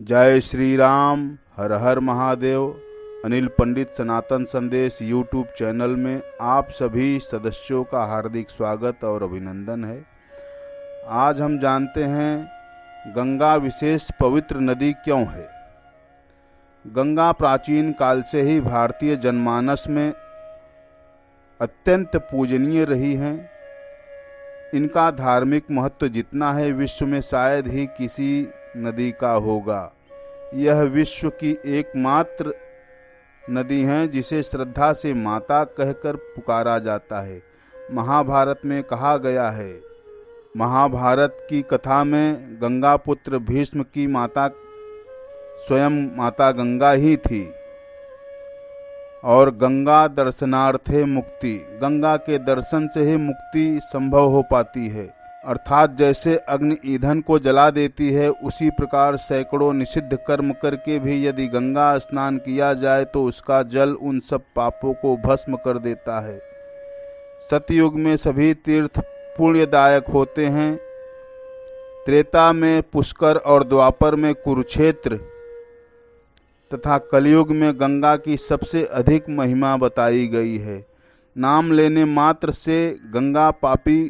जय श्री राम। हर हर महादेव। अनिल पंडित सनातन संदेश YouTube channel में आप सभी सदस्यों का हार्दिक स्वागत और अभिनंदन है। आज हम जानते हैं गंगा विशेष पवित्र नदी क्यों है। गंगा प्राचीन काल से ही भारतीय जनमानस में अत्यंत पूजनीय रही हैं। इनका धार्मिक महत्व जितना है विश्व में शायद ही किसी नदी का होगा। यह विश्व की एकमात्र नदी है जिसे श्रद्धा से माता कहकर पुकारा जाता है। महाभारत में कहा गया है, महाभारत की कथा में गंगा पुत्र भीष्म की माता स्वयं माता गंगा ही थी। और गंगा दर्शनार्थे मुक्ति, गंगा के दर्शन से ही मुक्ति संभव हो पाती है। अर्थात जैसे अग्नि ईंधन को जला देती है, उसी प्रकार सैकड़ों निषिद्ध कर्म करके भी यदि गंगा स्नान किया जाए तो उसका जल उन सब पापों को भस्म कर देता है। सतयुग में सभी तीर्थ पुण्यदायक होते हैं। त्रेता में पुष्कर और द्वापर में कुरुक्षेत्र तथा कलयुग में गंगा की सबसे अधिक महिमा बताई गई है। नाम लेने मात्र से गंगा पापी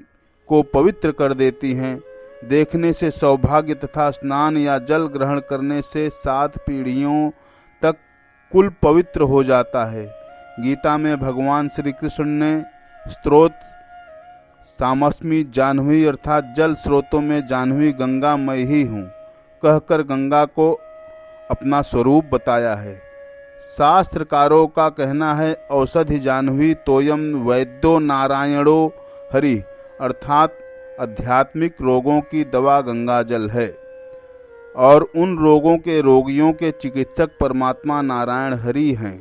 को पवित्र कर देती हैं। देखने से सौभाग्य तथा स्नान या जल ग्रहण करने से 7 पीढ़ियों तक कुल पवित्र हो जाता है। गीता में भगवान श्री कृष्ण ने स्त्रोत सामस्मी जाह्नवी अर्थात जल स्रोतों में जाह्नवी गंगा मैं ही हूँ कहकर गंगा को अपना स्वरूप बताया है। शास्त्रकारों का कहना है, औषधि जाह्नवी तोयम वैद्यो नारायणो हरि, अर्थात आध्यात्मिक रोगों की दवा गंगा जल है और उन रोगों के रोगियों के चिकित्सक परमात्मा नारायण हरि हैं।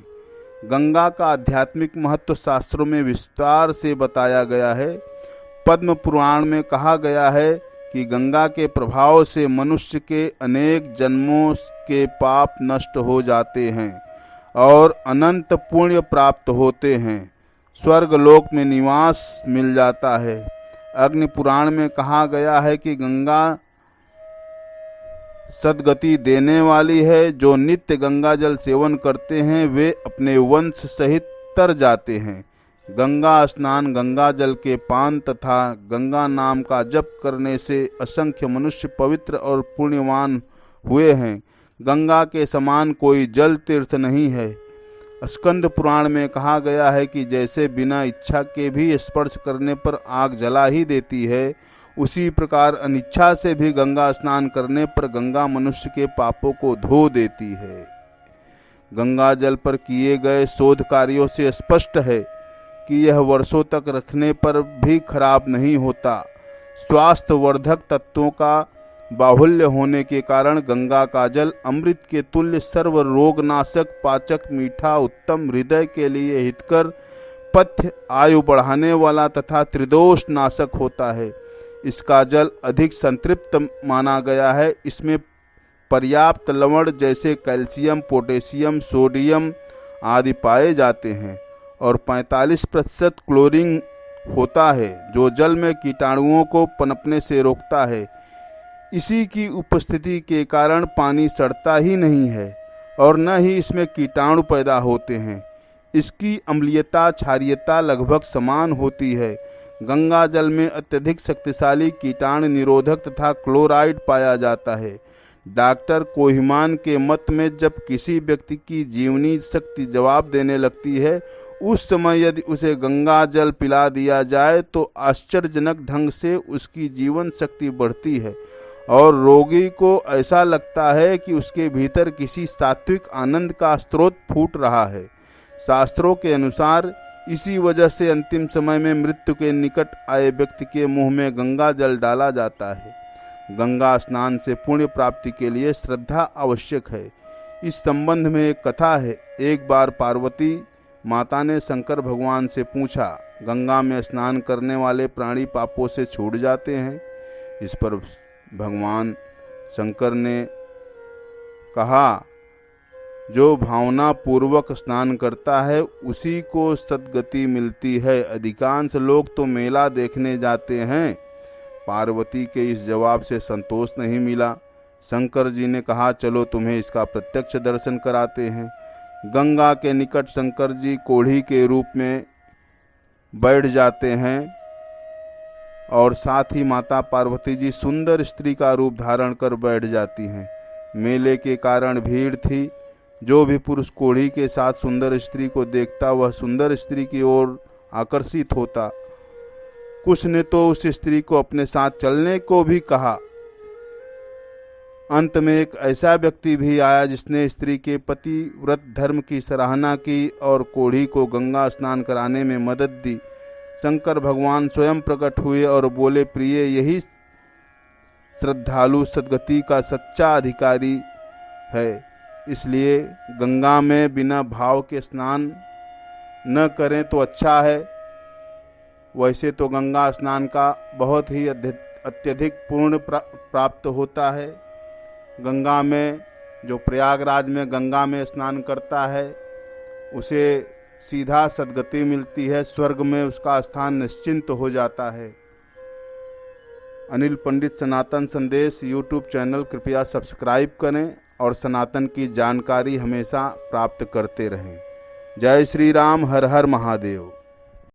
गंगा का आध्यात्मिक महत्व शास्त्रों में विस्तार से बताया गया है। पद्म पुराण में कहा गया है कि गंगा के प्रभाव से मनुष्य के अनेक जन्मों के पाप नष्ट हो जाते हैं और अनंत पुण्य प्राप्त होते हैं। स्वर्ग लोक में निवास मिल जाता है। अग्नि पुराण में कहा गया है कि गंगा सद्गति देने वाली है। जो नित्य गंगा जल सेवन करते हैं वे अपने वंश सहित तर जाते हैं। गंगा स्नान, गंगा जल के पान तथा गंगा नाम का जप करने से असंख्य मनुष्य पवित्र और पुण्यवान हुए हैं। गंगा के समान कोई जल तीर्थ नहीं है। स्कंद पुराण में कहा गया है कि जैसे बिना इच्छा के भी स्पर्श करने पर आग जला ही देती है, उसी प्रकार अनिच्छा से भी गंगा स्नान करने पर गंगा मनुष्य के पापों को धो देती है। गंगा जल पर किए गए शोध कार्यों से स्पष्ट है कि यह वर्षों तक रखने पर भी खराब नहीं होता। स्वास्थ्य वर्धक तत्वों का बाहुल्य होने के कारण गंगा का जल अमृत के तुल्य सर्व रोगनाशक, पाचक, मीठा, उत्तम, हृदय के लिए हितकर, पथ्य, आयु बढ़ाने वाला तथा त्रिदोष नाशक होता है। इसका जल अधिक संतृप्त माना गया है। इसमें पर्याप्त लवण जैसे कैल्शियम, पोटेशियम, सोडियम आदि पाए जाते हैं और 45% क्लोरीन होता है जो जल में कीटाणुओं को पनपने से रोकता है। इसी की उपस्थिति के कारण पानी सड़ता ही नहीं है और न ही इसमें कीटाणु पैदा होते हैं। इसकी अम्लीयता, क्षारीयता लगभग समान होती है। गंगा जल में अत्यधिक शक्तिशाली कीटाणु निरोधक तथा क्लोराइड पाया जाता है। डॉक्टर कोहिमान के मत में जब किसी व्यक्ति की जीवनी शक्ति जवाब देने लगती है, उस समय यदि उसे गंगा जल पिला दिया जाए तो आश्चर्यजनक ढंग से उसकी जीवन शक्ति बढ़ती है और रोगी को ऐसा लगता है कि उसके भीतर किसी सात्विक आनंद का स्रोत फूट रहा है। शास्त्रों के अनुसार इसी वजह से अंतिम समय में मृत्यु के निकट आए व्यक्ति के मुंह में गंगा जल डाला जाता है। गंगा स्नान से पुण्य प्राप्ति के लिए श्रद्धा आवश्यक है। इस संबंध में एक कथा है। एक बार पार्वती माता ने शंकर भगवान से पूछा, गंगा में स्नान करने वाले प्राणी पापों से छूट जाते हैं? इस पर भगवान शंकर ने कहा, जो भावना पूर्वक स्नान करता है उसी को सद्गति मिलती है। अधिकांश लोग तो मेला देखने जाते हैं। पार्वती के इस जवाब से संतोष नहीं मिला। शंकर जी ने कहा, चलो तुम्हें इसका प्रत्यक्ष दर्शन कराते हैं। गंगा के निकट शंकर जी कोढ़ी के रूप में बैठ जाते हैं और साथ ही माता पार्वती जी सुंदर स्त्री का रूप धारण कर बैठ जाती हैं। मेले के कारण भीड़ थी। जो भी पुरुष कोढ़ी के साथ सुंदर स्त्री को देखता वह सुंदर स्त्री की ओर आकर्षित होता। कुछ ने तो उस स्त्री को अपने साथ चलने को भी कहा। अंत में एक ऐसा व्यक्ति भी आया जिसने स्त्री के पतिव्रत धर्म की सराहना की और कोढ़ी को गंगा स्नान कराने में मदद दी। शंकर भगवान स्वयं प्रकट हुए और बोले, प्रिय, यही श्रद्धालु सद्गति का सच्चा अधिकारी है। इसलिए गंगा में बिना भाव के स्नान न करें तो अच्छा है। वैसे तो गंगा स्नान का बहुत ही अत्यधिक पुण्य प्राप्त होता है। गंगा में जो प्रयागराज में गंगा में स्नान करता है उसे सीधा सद्गति मिलती है, स्वर्ग में उसका स्थान निश्चिंत हो जाता है। अनिल पंडित सनातन संदेश यूट्यूब चैनल कृपया सब्सक्राइब करें और सनातन की जानकारी हमेशा प्राप्त करते रहें। जय श्री राम, हर हर महादेव।